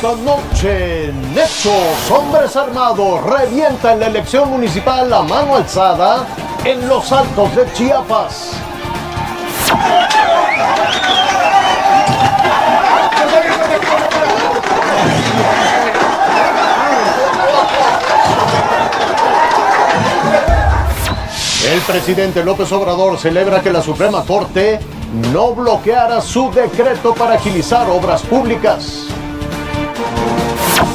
Esta noche, Nexos, hombres armados revientan la elección municipal a mano alzada en los Altos de Chiapas. El presidente López Obrador celebra que la Suprema Corte no bloqueara su decreto para agilizar obras públicas.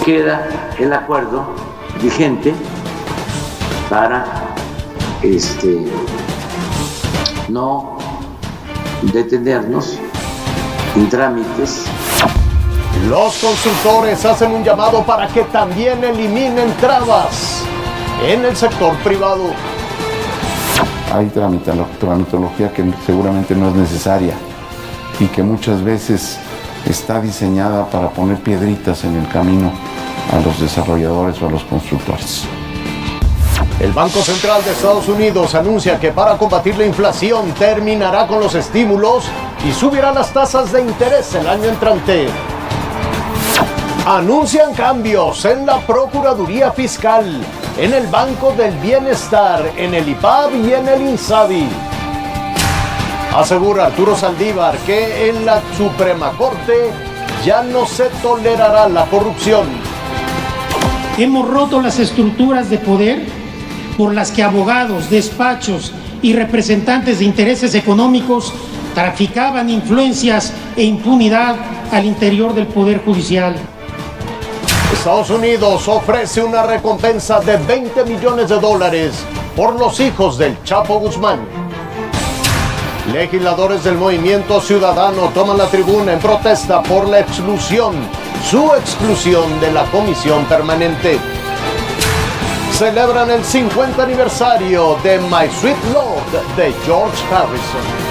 Queda el acuerdo vigente para no detenernos en trámites. Los constructores hacen un llamado para que también eliminen trabas en el sector privado. Hay tramitología que seguramente no es necesaria y que muchas veces está diseñada para poner piedritas en el camino a los desarrolladores o a los constructores. El Banco Central de Estados Unidos anuncia que para combatir la inflación terminará con los estímulos y subirá las tasas de interés el año entrante. Anuncian cambios en la Procuraduría Fiscal, en el Banco del Bienestar, en el IPAB y en el INSABI. Asegura Arturo Saldívar que en la Suprema Corte ya no se tolerará la corrupción. Hemos roto las estructuras de poder por las que abogados, despachos y representantes de intereses económicos traficaban influencias e impunidad al interior del Poder Judicial. Estados Unidos ofrece una recompensa de $20 millones por los hijos del Chapo Guzmán. Legisladores del Movimiento Ciudadano toman la tribuna en protesta por la su exclusión de la Comisión Permanente. Celebran el 50 aniversario de My Sweet Lord de George Harrison.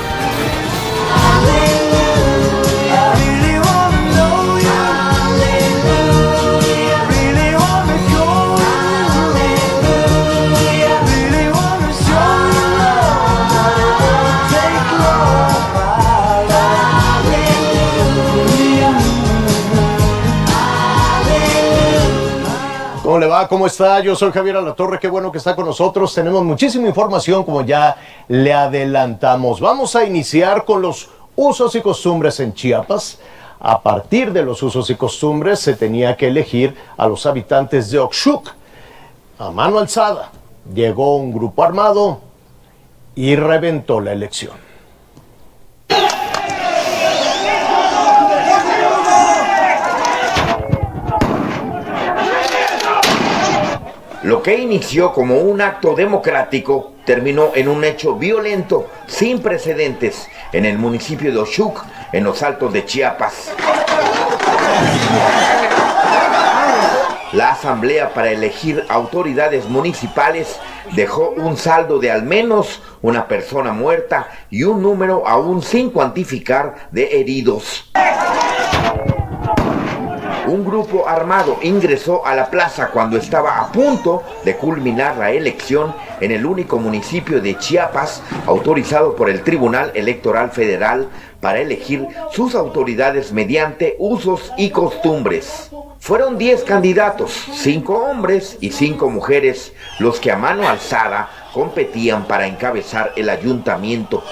¿Cómo le va? ¿Cómo está? Yo soy Javier Alatorre, qué bueno que está con nosotros. Tenemos muchísima información, como ya le adelantamos. Vamos a iniciar con los usos y costumbres en Chiapas. A partir de los usos y costumbres se tenía que elegir a los habitantes de Oxchuc. A mano alzada llegó un grupo armado y reventó la elección. Lo que inició como un acto democrático terminó en un hecho violento sin precedentes en el municipio de Oxchuc, en los Altos de Chiapas. La asamblea para elegir autoridades municipales dejó un saldo de al menos una persona muerta y un número aún sin cuantificar de heridos. Un grupo armado ingresó a la plaza cuando estaba a punto de culminar la elección en el único municipio de Chiapas autorizado por el Tribunal Electoral Federal para elegir sus autoridades mediante usos y costumbres. Fueron 10 candidatos, 5 hombres y 5 mujeres, los que a mano alzada competían para encabezar el ayuntamiento.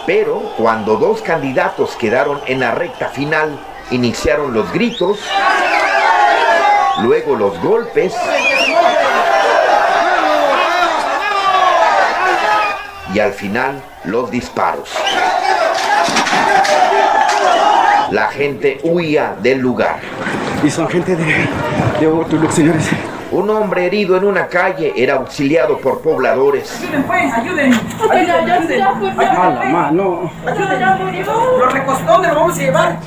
Pero cuando 2 candidatos quedaron en la recta final, iniciaron los gritos, luego los golpes y al final los disparos. La gente huía del lugar. Y son gente de Oxchuc, señores. Un hombre herido en una calle era auxiliado por pobladores. Ayuden, pues, ayuden. Ayuden. No. Lo recostó, ¿dónde lo vamos a llevar?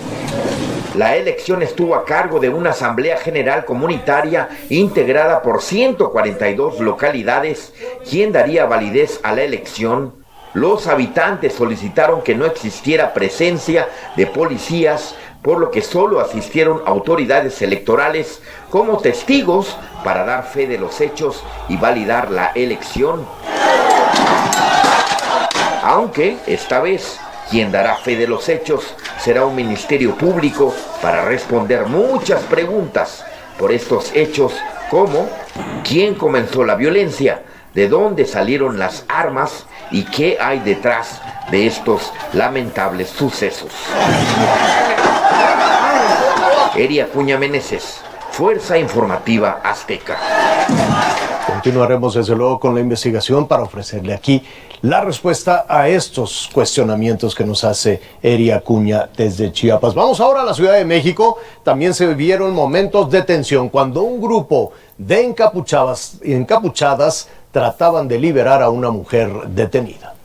La elección estuvo a cargo de una asamblea general comunitaria integrada por 142 localidades, quien daría validez a la elección. Los habitantes solicitaron que no existiera presencia de policías, por lo que solo asistieron autoridades electorales como testigos para dar fe de los hechos y validar la elección. Aunque esta vez quien dará fe de los hechos será un ministerio público para responder muchas preguntas por estos hechos, como quién comenzó la violencia, de dónde salieron las armas y qué hay detrás de estos lamentables sucesos. Eri Acuña Meneses, Fuerza Informativa Azteca. Continuaremos desde luego con la investigación para ofrecerle aquí la respuesta a estos cuestionamientos que nos hace Eri Acuña desde Chiapas. Vamos ahora a la Ciudad de México. También se vivieron momentos de tensión cuando un grupo de encapuchadas trataban de liberar a una mujer detenida.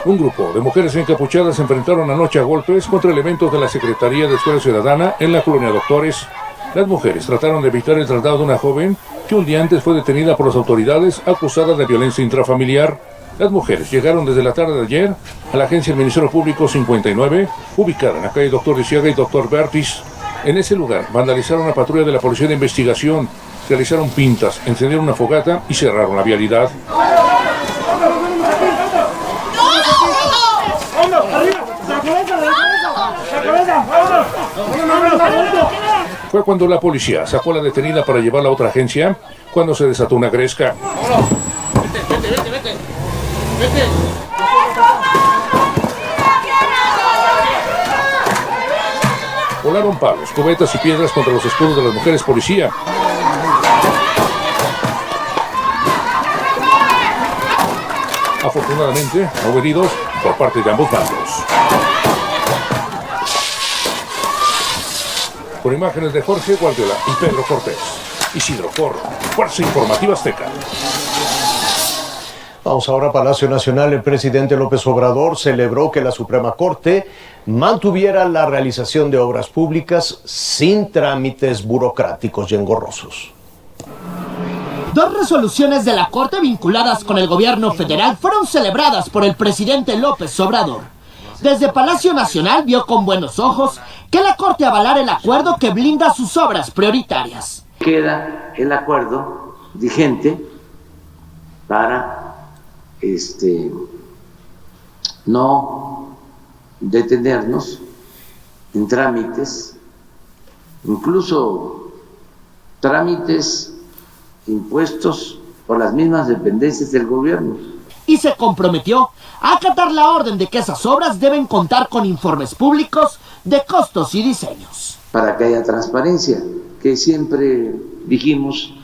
Un grupo de mujeres encapuchadas se enfrentaron anoche a golpes contra elementos de la Secretaría de Seguridad Ciudadana en la colonia Doctores. Las mujeres trataron de evitar el traslado de una joven que un día antes fue detenida por las autoridades acusada de violencia intrafamiliar. Las mujeres llegaron desde la tarde de ayer a la agencia del Ministerio Público 59, ubicada en la calle Doctor Lisiaga y Doctor Bertis. En ese lugar vandalizaron una patrulla de la Policía de Investigación, realizaron pintas, encendieron una fogata y cerraron la vialidad. Fue cuando la policía sacó a la detenida para llevarla a otra agencia, cuando se desató una gresca. Vete. Volaron palos, cubetas y piedras contra los escudos de las mujeres policía. Afortunadamente, no hubo heridos por parte de ambos bandos. Con imágenes de Jorge Guardiola y Pedro Cortés. Isidro Corro, Fuerza Informativa Azteca. Vamos ahora a Palacio Nacional. El presidente López Obrador celebró que la Suprema Corte mantuviera la realización de obras públicas sin trámites burocráticos y engorrosos. Dos resoluciones de la Corte vinculadas con el gobierno federal fueron celebradas por el presidente López Obrador. Desde Palacio Nacional vio con buenos ojos que la Corte avalara el acuerdo que blinda sus obras prioritarias. Queda el acuerdo vigente para no detenernos en trámites, incluso trámites impuestos por las mismas dependencias del gobierno. Y se comprometió a acatar la orden de que esas obras deben contar con informes públicos de costos y diseños. Para que haya transparencia, que siempre dijimos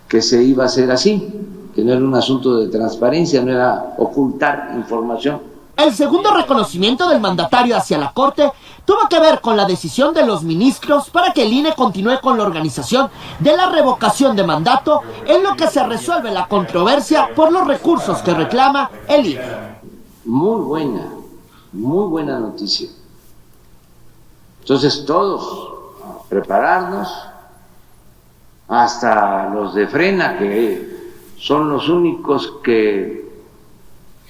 que se iba a hacer así, que no era un asunto de transparencia, no era ocultar información. El segundo reconocimiento del mandatario hacia la Corte tuvo que ver con la decisión de los ministros para que el INE continúe con la organización de la revocación de mandato, en lo que se resuelve la controversia por los recursos que reclama el INE. Muy buena noticia. Entonces todos prepararnos, hasta los de Frena, que son los únicos que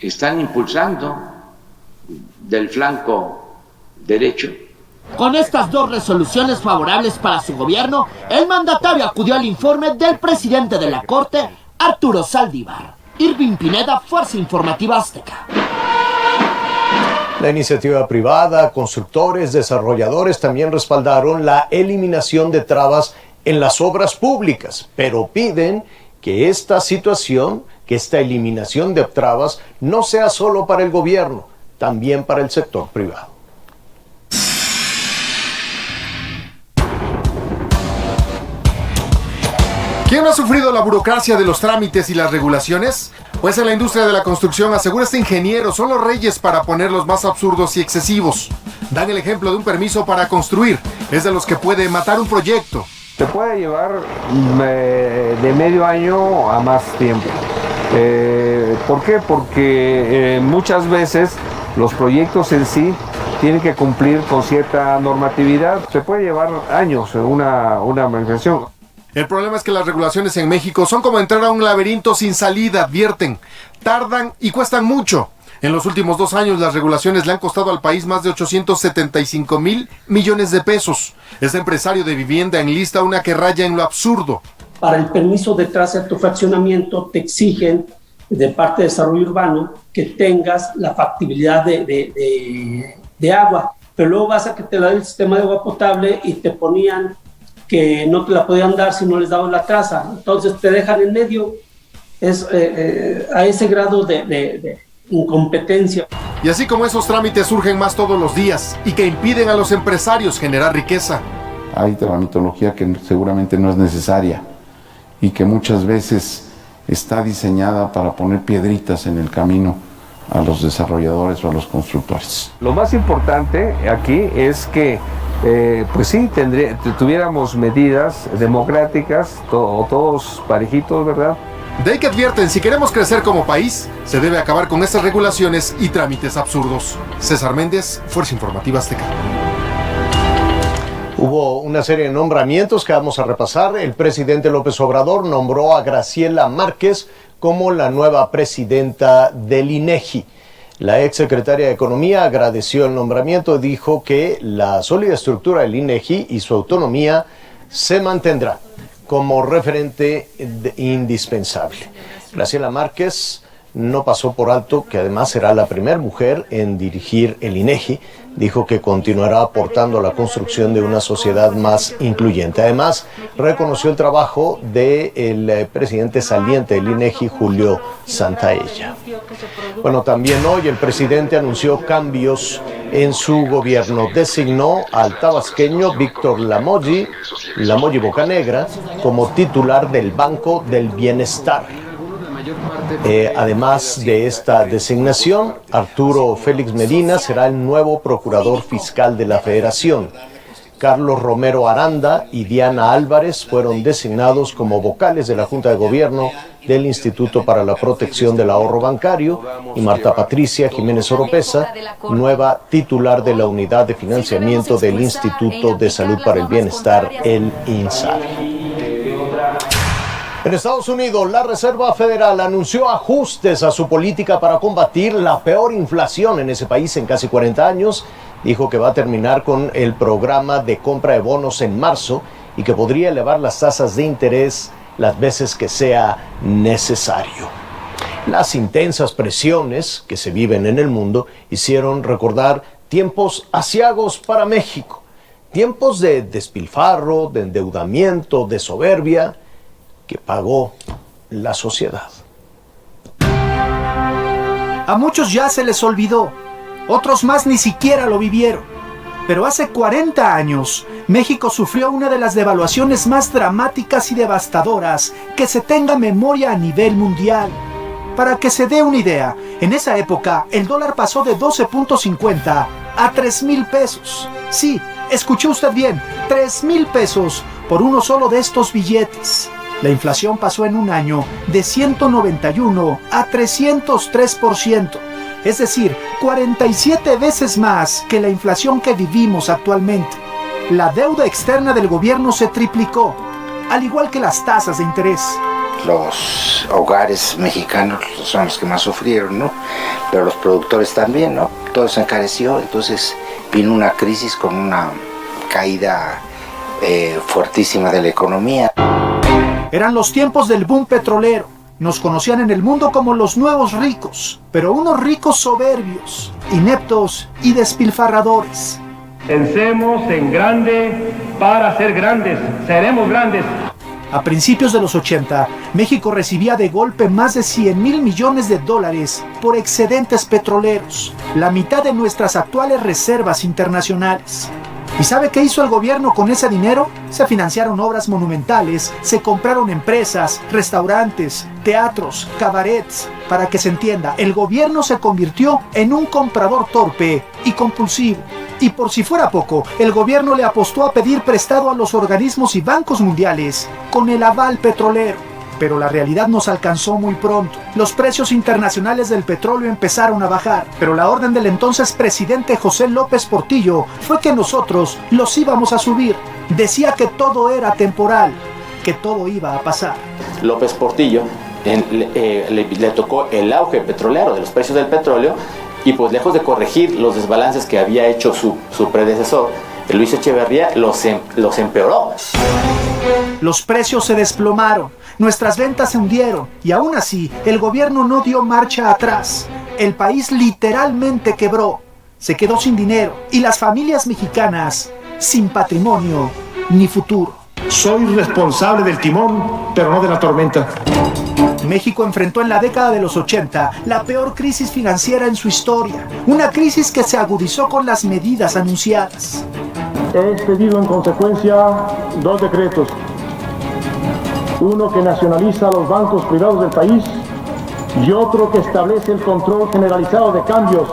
están impulsando del flanco derecho. Con estas dos resoluciones favorables para su gobierno, el mandatario acudió al informe del presidente de la Corte, Arturo Saldívar. Irving Pineda, Fuerza Informativa Azteca. La iniciativa privada, constructores, desarrolladores también respaldaron la eliminación de trabas en las obras públicas, pero piden que esta situación, que esta eliminación de trabas no sea solo para el gobierno, también para el sector privado. ¿Quién no ha sufrido la burocracia de los trámites y las regulaciones? Pues en la industria de la construcción, asegura este ingeniero, son los reyes para ponerlos más absurdos y excesivos. Dan el ejemplo de un permiso para construir, es de los que puede matar un proyecto. Te puede llevar de medio año a más tiempo. ¿Por qué? Porque muchas veces los proyectos en sí tienen que cumplir con cierta normatividad. Se puede llevar años una manifestación. El problema es que las regulaciones en México son como entrar a un laberinto sin salida, advierten. Tardan y cuestan mucho. En los últimos 2 años las regulaciones le han costado al país más de 875,000 millones de pesos. Este empresario de vivienda enlista una que raya en lo absurdo. Para el permiso de traza de tu fraccionamiento te exigen de parte de desarrollo urbano que tengas la factibilidad de agua, pero luego vas a que te da el sistema de agua potable y te ponían que no te la podían dar si no les dabas la traza, entonces te dejan en medio, a ese grado de incompetencia. Y así como esos trámites surgen más todos los días y que impiden a los empresarios generar riqueza. Hay tramitología que seguramente no es necesaria y que muchas veces está diseñada para poner piedritas en el camino a los desarrolladores o a los constructores. Lo más importante aquí es que pues sí, tuviéramos medidas democráticas, todos parejitos, ¿verdad? De ahí que advierten, si queremos crecer como país, se debe acabar con estas regulaciones y trámites absurdos. César Méndez, Fuerza Informativa Azteca. Hubo una serie de nombramientos que vamos a repasar. El presidente López Obrador nombró a Graciela Márquez como la nueva presidenta del INEGI. La exsecretaria de Economía agradeció el nombramiento y dijo que la sólida estructura del INEGI y su autonomía se mantendrá como referente indispensable. Graciela Márquez no pasó por alto que además será la primera mujer en dirigir el INEGI. Dijo que continuará aportando a la construcción de una sociedad más incluyente. Además, reconoció el trabajo del presidente saliente del INEGI, Julio Santaella. Bueno, también hoy el presidente anunció cambios en su gobierno. Designó al tabasqueño Víctor Lamoyi Bocanegra como titular del Banco del Bienestar. Además de esta designación, Arturo Félix Medina será el nuevo procurador fiscal de la Federación. Carlos Romero Aranda y Diana Álvarez fueron designados como vocales de la Junta de Gobierno del Instituto para la Protección del Ahorro Bancario, y Marta Patricia Jiménez Oropesa, nueva titular de la Unidad de Financiamiento del Instituto de Salud para el Bienestar, el INSABI. En Estados Unidos, la Reserva Federal anunció ajustes a su política para combatir la peor inflación en ese país en casi 40 años. Dijo que va a terminar con el programa de compra de bonos en marzo y que podría elevar las tasas de interés las veces que sea necesario. Las intensas presiones que se viven en el mundo hicieron recordar tiempos aciagos para México. Tiempos de despilfarro, de endeudamiento, de soberbia, que pagó la sociedad. A muchos ya se les olvidó, otros más ni siquiera lo vivieron. Pero hace 40 años, México sufrió una de las devaluaciones más dramáticas y devastadoras que se tenga memoria a nivel mundial. Para que se dé una idea, en esa época el dólar pasó de 12.50 a 3,000 pesos. Sí, escuchó usted bien, 3,000 pesos por uno solo de estos billetes. La inflación pasó en un año de 191 a 303%, es decir, 47 veces más que la inflación que vivimos actualmente. La deuda externa del gobierno se triplicó, al igual que las tasas de interés. Los hogares mexicanos son los que más sufrieron, ¿no? Pero los productores también, ¿no? Todo se encareció, entonces vino una crisis con una caída fuertísima de la economía. Eran los tiempos del boom petrolero. Nos conocían en el mundo como los nuevos ricos, pero unos ricos soberbios, ineptos y despilfarradores. Pensemos en grande para ser grandes, seremos grandes. A principios de los 80, México recibía de golpe más de 100,000 millones de dólares por excedentes petroleros, la mitad de nuestras actuales reservas internacionales. ¿Y sabe qué hizo el gobierno con ese dinero? Se financiaron obras monumentales, se compraron empresas, restaurantes, teatros, cabarets. Para que se entienda, el gobierno se convirtió en un comprador torpe y compulsivo. Y por si fuera poco, el gobierno le apostó a pedir prestado a los organismos y bancos mundiales con el aval petrolero. Pero la realidad nos alcanzó muy pronto. Los precios internacionales del petróleo empezaron a bajar, pero la orden del entonces presidente José López Portillo fue que nosotros los íbamos a subir. Decía que todo era temporal, que todo iba a pasar. López Portillo le tocó el auge petrolero de los precios del petróleo y pues lejos de corregir los desbalances que había hecho su predecesor, Luis Echeverría, los empeoró. Los precios se desplomaron, nuestras ventas se hundieron y aún así el gobierno no dio marcha atrás. El país literalmente quebró, se quedó sin dinero y las familias mexicanas sin patrimonio ni futuro. Soy responsable del timón, pero no de la tormenta. México enfrentó en la década de los 80 la peor crisis financiera en su historia, una crisis que se agudizó con las medidas anunciadas. He expedido en consecuencia 2 decretos. Uno que nacionaliza los bancos privados del país y otro que establece el control generalizado de cambios.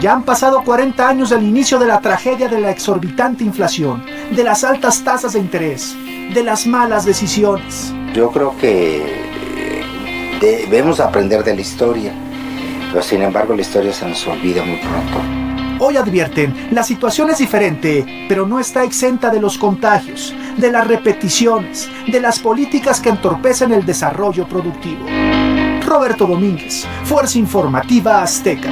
Ya han pasado 40 años del inicio de la tragedia de la exorbitante inflación, de las altas tasas de interés, de las malas decisiones. Yo creo que debemos aprender de la historia, pero sin embargo la historia se nos olvida muy pronto. Hoy advierten, la situación es diferente, pero no está exenta de los contagios, de las repeticiones, de las políticas que entorpecen el desarrollo productivo. Roberto Domínguez, Fuerza Informativa Azteca.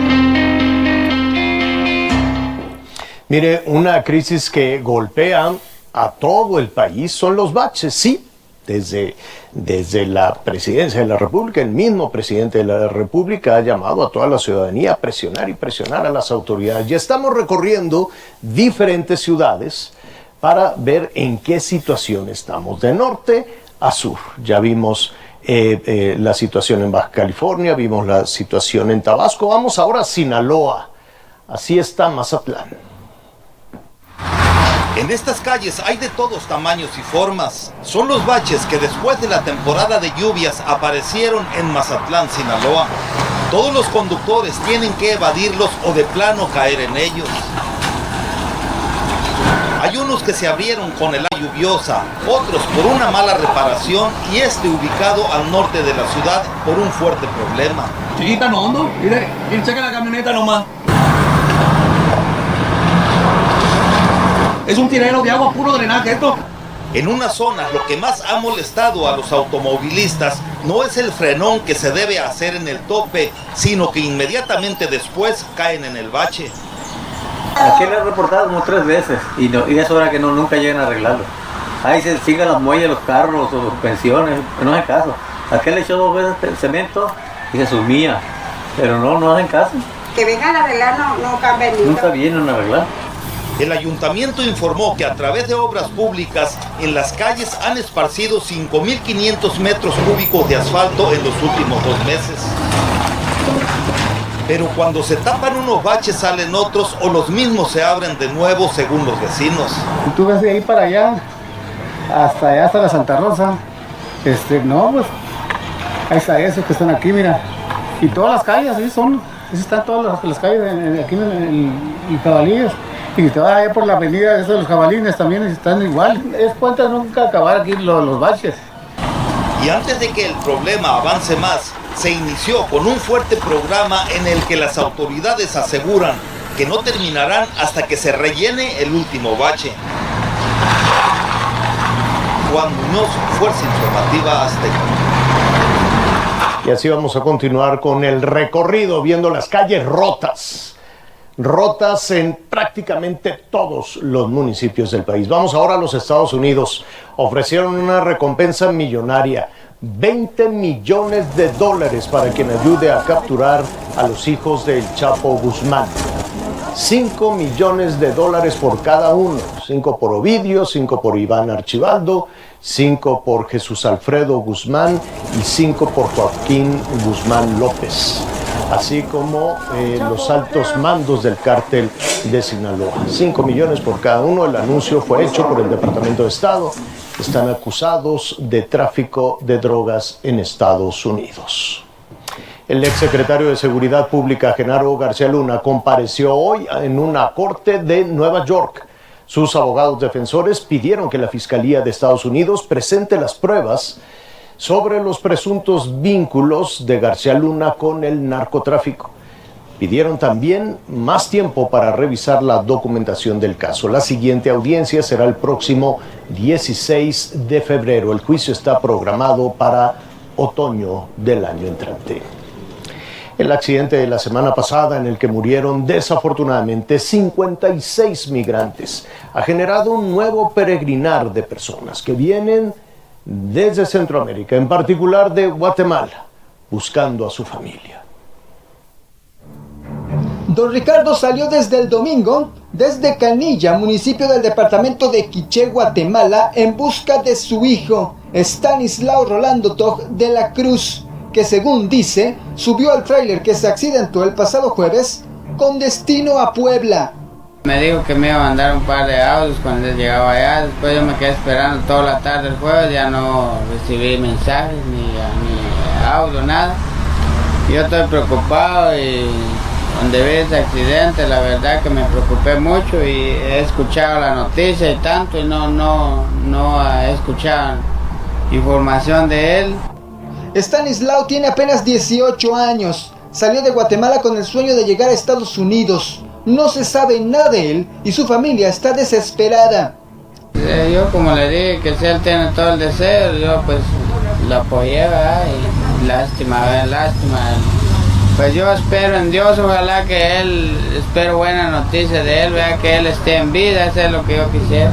Mire, una crisis que golpea a todo el país son los baches, sí. Desde la presidencia de la República, el mismo presidente de la República ha llamado a toda la ciudadanía a presionar y presionar a las autoridades. Ya estamos recorriendo diferentes ciudades para ver en qué situación estamos, de norte a sur. Ya vimos la situación en Baja California, vimos la situación en Tabasco. Vamos ahora a Sinaloa. Así está Mazatlán. En estas calles hay de todos tamaños y formas. Son los baches que después de la temporada de lluvias aparecieron en Mazatlán, Sinaloa. Todos los conductores tienen que evadirlos o de plano caer en ellos. Hay unos que se abrieron con el agua lluviosa, otros por una mala reparación y ubicado al norte de la ciudad por un fuerte problema. Chiquita, no hondo. Mire, checa la camioneta nomás. Es un tirero de agua puro drenaje esto. En una zona lo que más ha molestado a los automovilistas no es el frenón que se debe hacer en el tope, sino que inmediatamente después caen en el bache. Aquí le he reportado como 3 veces y es hora que nunca llegan a arreglarlo. Ahí se sigan las muelles, los carros o suspensiones, no hacen caso. Aquí le echó 2 veces cemento y se sumía, pero no hacen caso. Que vengan a arreglar no cambian ni. Nunca vienen a arreglar. El ayuntamiento informó que a través de obras públicas en las calles han esparcido 5.500 metros cúbicos de asfalto en los últimos 2 meses. Pero cuando se tapan unos baches salen otros o los mismos se abren de nuevo según los vecinos. Tú ves de ahí para allá, hasta la Santa Rosa, no, pues, ahí está esos que están aquí, mira. Y todas las calles, así están todas las calles aquí en Jabalíes. Y te vas allá por la avenida de los Jabalines también están igual. Es cuenta nunca acabar aquí los baches. Y antes de que el problema avance más, se inició con un fuerte programa en el que las autoridades aseguran que no terminarán hasta que se rellene el último bache. Juan Muñoz, Fuerza Informativa Azteca. Y así vamos a continuar con el recorrido, viendo las calles rotas en prácticamente todos los municipios del país. Vamos ahora a los Estados Unidos. Ofrecieron una recompensa millonaria, $20 millones para quien ayude a capturar a los hijos del Chapo Guzmán. $5 millones por cada uno, 5 por Ovidio, 5 por Iván Archibaldo, 5 por Jesús Alfredo Guzmán y 5 por Joaquín Guzmán López, así como los altos mandos del cártel de Sinaloa. 5 millones por cada uno. El anuncio fue hecho por el Departamento de Estado. Están acusados de tráfico de drogas en Estados Unidos. El exsecretario de Seguridad Pública, Genaro García Luna, compareció hoy en una corte de Nueva York. Sus abogados defensores pidieron que la Fiscalía de Estados Unidos presente las pruebas sobre los presuntos vínculos de García Luna con el narcotráfico. Pidieron también más tiempo para revisar la documentación del caso. La siguiente audiencia será el próximo 16 de febrero. El juicio está programado para otoño del año entrante. El accidente de la semana pasada, en el que murieron desafortunadamente 56 migrantes, ha generado un nuevo peregrinar de personas que vienen desde Centroamérica, en particular de Guatemala, buscando a su familia. Don Ricardo salió desde el domingo, desde Canilla, municipio del departamento de Quiché, Guatemala, en busca de su hijo, Stanislao Rolando Toj de la Cruz, que según dice, subió al tráiler que se accidentó el pasado jueves con destino a Puebla. Me dijo que me iba a mandar un par de audios cuando él llegaba allá. Después yo me quedé esperando toda la tarde el jueves, ya no recibí mensajes ni audio, nada. Yo estoy preocupado y donde vi ese accidente, la verdad que me preocupé mucho y he escuchado la noticia y tanto y no he escuchado información de él. Stanislao tiene apenas 18 años. Salió de Guatemala con el sueño de llegar a Estados Unidos. No se sabe nada de él y su familia está desesperada. Yo como le dije que si él tiene todo el deseo, yo pues lo apoyé, ¿verdad? Y lástima. Pues yo espero en Dios, ojalá que él, espero buena noticia de él, vea que él esté en vida, eso es lo que yo quisiera.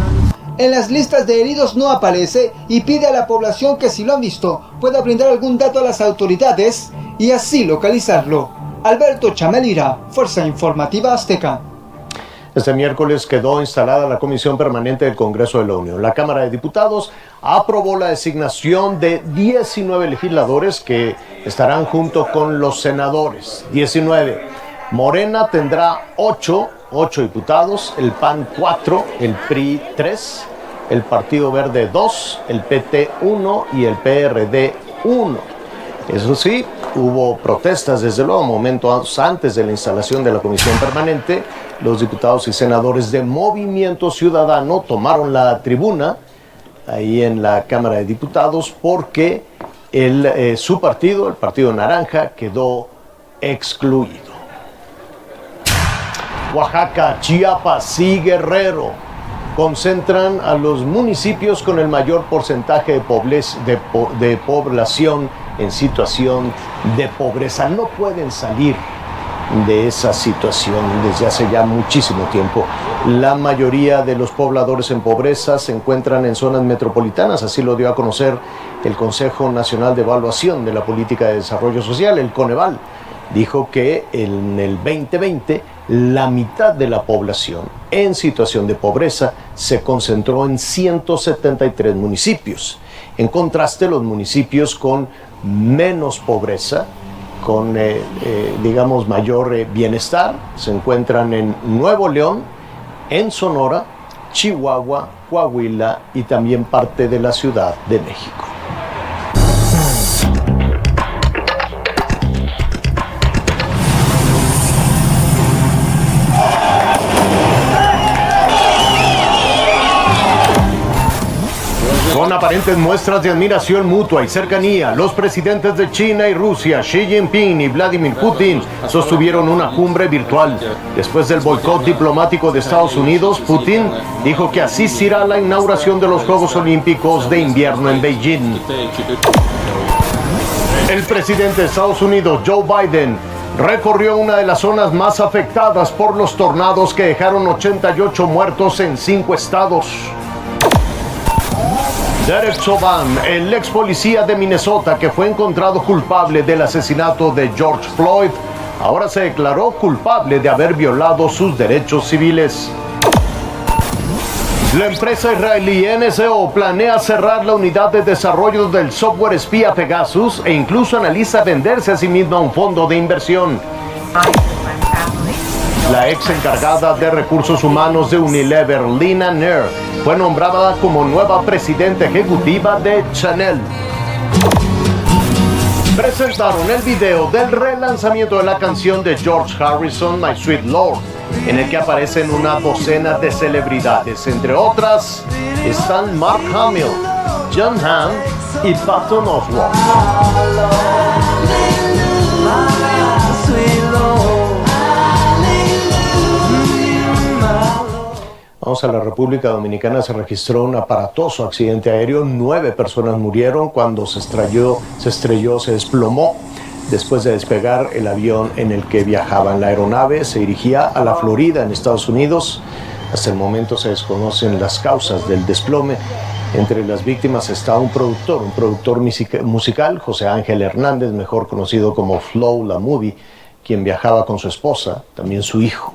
En las listas de heridos no aparece y pide a la población que si lo han visto pueda brindar algún dato a las autoridades y así localizarlo. Alberto Chamelira, Fuerza Informativa Azteca. Este miércoles quedó instalada la Comisión Permanente del Congreso de la Unión. La Cámara de Diputados aprobó la designación de 19 legisladores que estarán junto con los senadores. 19. Morena tendrá 8 diputados, el PAN 4, el PRI 3, el Partido Verde 2, el PT 1 y el PRD 1. Eso sí, hubo protestas desde luego momentos antes de la instalación de la Comisión Permanente. Los diputados y senadores de Movimiento Ciudadano tomaron la tribuna ahí en la Cámara de Diputados porque su partido, el Partido Naranja, quedó excluido. Oaxaca, Chiapas y Guerrero concentran a los municipios con el mayor porcentaje de población en situación de pobreza. No pueden salir de esa situación desde hace ya muchísimo tiempo. La mayoría de los pobladores en pobreza se encuentran en zonas metropolitanas, así lo dio a conocer el Consejo Nacional de Evaluación de la Política de Desarrollo Social, el Coneval. Dijo que en el 2020 la mitad de la población en situación de pobreza se concentró en 173 municipios. En contraste, los municipios con menos pobreza, con digamos mayor bienestar, se encuentran en Nuevo León, en Sonora, Chihuahua, Coahuila y también parte de la Ciudad de México. Con aparentes muestras de admiración mutua y cercanía, los presidentes de China y Rusia, Xi Jinping y Vladimir Putin, sostuvieron una cumbre virtual. Después del boicot diplomático de Estados Unidos, Putin dijo que asistirá a la inauguración de los Juegos Olímpicos de Invierno en Beijing. El presidente de Estados Unidos, Joe Biden, recorrió una de las zonas más afectadas por los tornados que dejaron 88 muertos en 5 estados. Derek Chauvin, el ex policía de Minnesota que fue encontrado culpable del asesinato de George Floyd, ahora se declaró culpable de haber violado sus derechos civiles. La empresa israelí NSO planea cerrar la unidad de desarrollo del software espía Pegasus e incluso analiza venderse a sí misma a un fondo de inversión. La ex encargada de recursos humanos de Unilever, Lina Nair, fue nombrada como nueva presidenta ejecutiva de Chanel. Presentaron el video del relanzamiento de la canción de George Harrison, My Sweet Lord, en el que aparecen una docena de celebridades. Entre otras están Mark Hamill, Jon Hamm y Patton Oswalt. Vamos a la República Dominicana. Se registró un aparatoso accidente aéreo. 9 personas murieron cuando se desplomó Después de despegar el avión en el que viajaban, la aeronave se dirigía a la Florida, en Estados Unidos. Hasta el momento se desconocen las causas del desplome. Entre las víctimas está un productor musical, José Ángel Hernández, mejor conocido como Flow La Movie, quien viajaba con su esposa, también su hijo.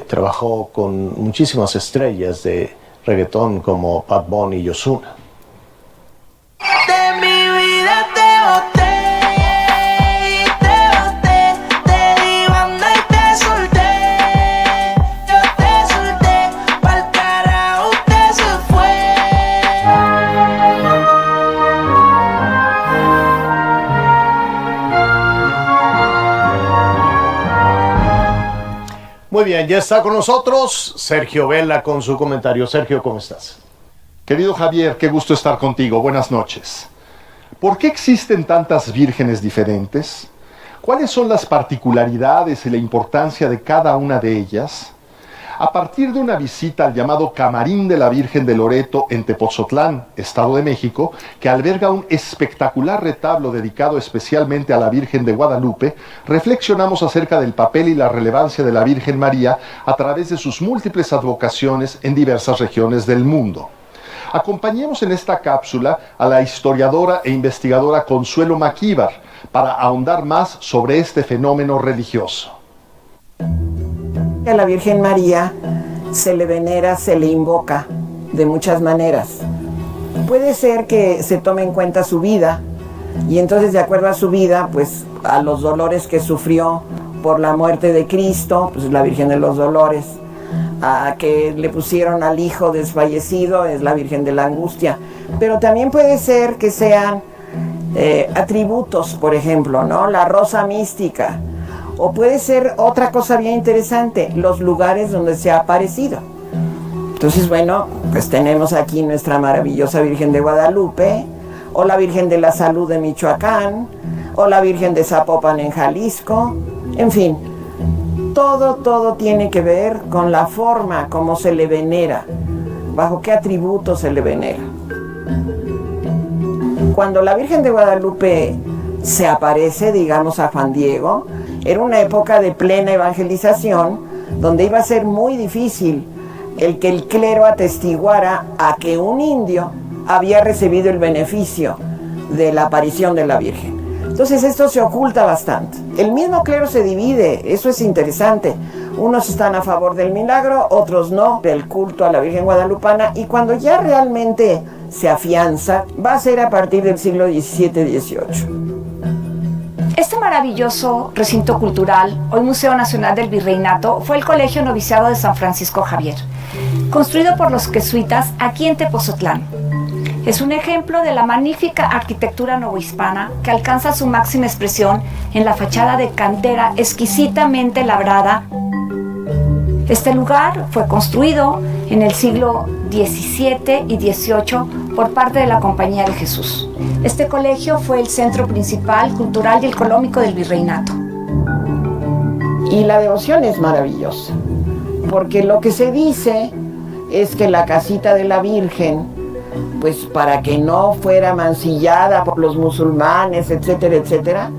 Trabajó con muchísimas estrellas de reggaetón como Bad Bunny y Ozuna. De mi vida te boté. Muy bien, ya está con nosotros Sergio Vela con su comentario. Sergio, ¿cómo estás? Querido Javier, qué gusto estar contigo. Buenas noches. ¿Por qué existen tantas vírgenes diferentes? ¿Cuáles son las particularidades y la importancia de cada una de ellas? A partir de una visita al llamado Camarín de la Virgen de Loreto en Tepozotlán, Estado de México, que alberga un espectacular retablo dedicado especialmente a la Virgen de Guadalupe, reflexionamos acerca del papel y la relevancia de la Virgen María a través de sus múltiples advocaciones en diversas regiones del mundo. Acompañemos en esta cápsula a la historiadora e investigadora Consuelo Maquíbar para ahondar más sobre este fenómeno religioso. A la Virgen María se le venera, se le invoca de muchas maneras. Puede ser que se tome en cuenta su vida y entonces, de acuerdo a su vida, pues a los dolores que sufrió por la muerte de Cristo, pues la Virgen de los Dolores. A que le pusieron al hijo desfallecido, es la Virgen de la Angustia. Pero también puede ser que sean atributos, por ejemplo, ¿no? La rosa mística. O puede ser otra cosa bien interesante, los lugares donde se ha aparecido. Entonces, bueno, pues tenemos aquí nuestra maravillosa Virgen de Guadalupe, o la Virgen de la Salud de Michoacán, o la Virgen de Zapopan en Jalisco, en fin. Todo tiene que ver con la forma como se le venera, bajo qué atributos se le venera. Cuando la Virgen de Guadalupe se aparece, digamos, a Juan Diego, era una época de plena evangelización, donde iba a ser muy difícil el que el clero atestiguara a que un indio había recibido el beneficio de la aparición de la Virgen. Entonces esto se oculta bastante. El mismo clero se divide, eso es interesante. Unos están a favor del milagro, otros no, del culto a la Virgen guadalupana, y cuando ya realmente se afianza, va a ser a partir del siglo XVII-XVIII. Este maravilloso recinto cultural, hoy Museo Nacional del Virreinato, fue el Colegio Noviciado de San Francisco Javier, construido por los jesuitas aquí en Tepozotlán. Es un ejemplo de la magnífica arquitectura novohispana que alcanza su máxima expresión en la fachada de cantera exquisitamente labrada. Este lugar fue construido en el siglo XVII y XVIII por parte de la Compañía de Jesús. Este colegio fue el centro principal, cultural y económico del virreinato. Y la devoción es maravillosa, porque lo que se dice es que la casita de la Virgen, pues para que no fuera mancillada por los musulmanes, etcétera, etcétera,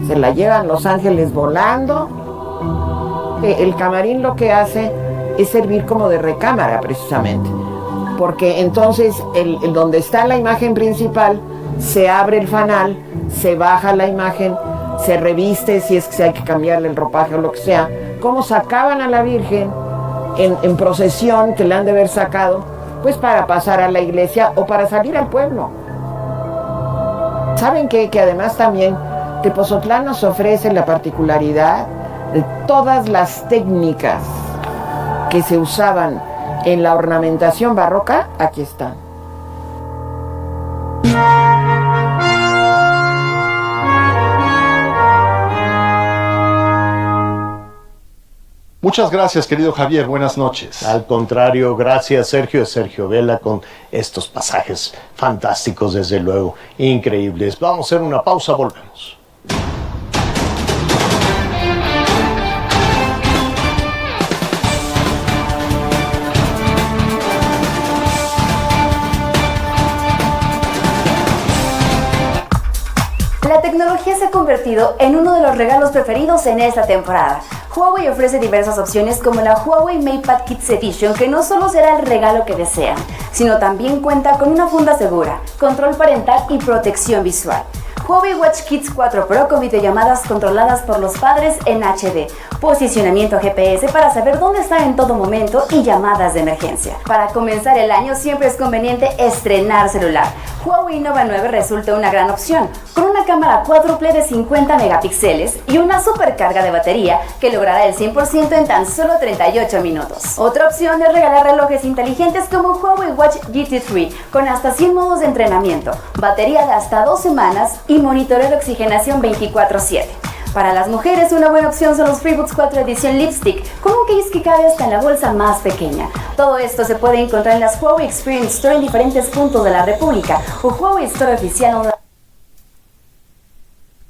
se la llevan los ángeles volando. El camarín lo que hace es servir como de recámara, precisamente, porque entonces donde está la imagen principal, se abre el fanal, se baja la imagen, se reviste si es que hay que cambiarle el ropaje o lo que sea. Cómo sacaban a la Virgen en procesión, que le han de haber sacado, pues para pasar a la iglesia o para salir al pueblo. ¿Saben qué? Que además también Tepozotlán nos ofrece la particularidad de todas las técnicas que se usaban en la ornamentación barroca, aquí están. Muchas gracias, querido Javier. Buenas noches. Al contrario, gracias, Sergio. Sergio Vela con estos pasajes fantásticos, desde luego, increíbles. Vamos a hacer una pausa, volvemos. La tecnología se ha convertido en uno de los regalos preferidos en esta temporada. Huawei ofrece diversas opciones como la Huawei MatePad Kids Edition, que no solo será el regalo que desean, sino también cuenta con una funda segura, control parental y protección visual. Huawei Watch Kids 4 Pro con videollamadas controladas por los padres en HD, posicionamiento GPS para saber dónde están en todo momento y llamadas de emergencia. Para comenzar el año siempre es conveniente estrenar celular. Huawei Nova 9 resulta una gran opción, con una cámara cuádruple de 50 megapíxeles y una supercarga de batería que logrará el 100% en tan solo 38 minutos. Otra opción es regalar relojes inteligentes como Huawei Watch GT3 con hasta 100 modos de entrenamiento, batería de hasta 2 semanas y monitoreo de oxigenación 24/7. Para las mujeres, una buena opción son los FreeBuds 4 edición Lipstick, con un case que cabe hasta en la bolsa más pequeña. Todo esto se puede encontrar en las Huawei Experience Store en diferentes puntos de la República o Huawei Store oficial online.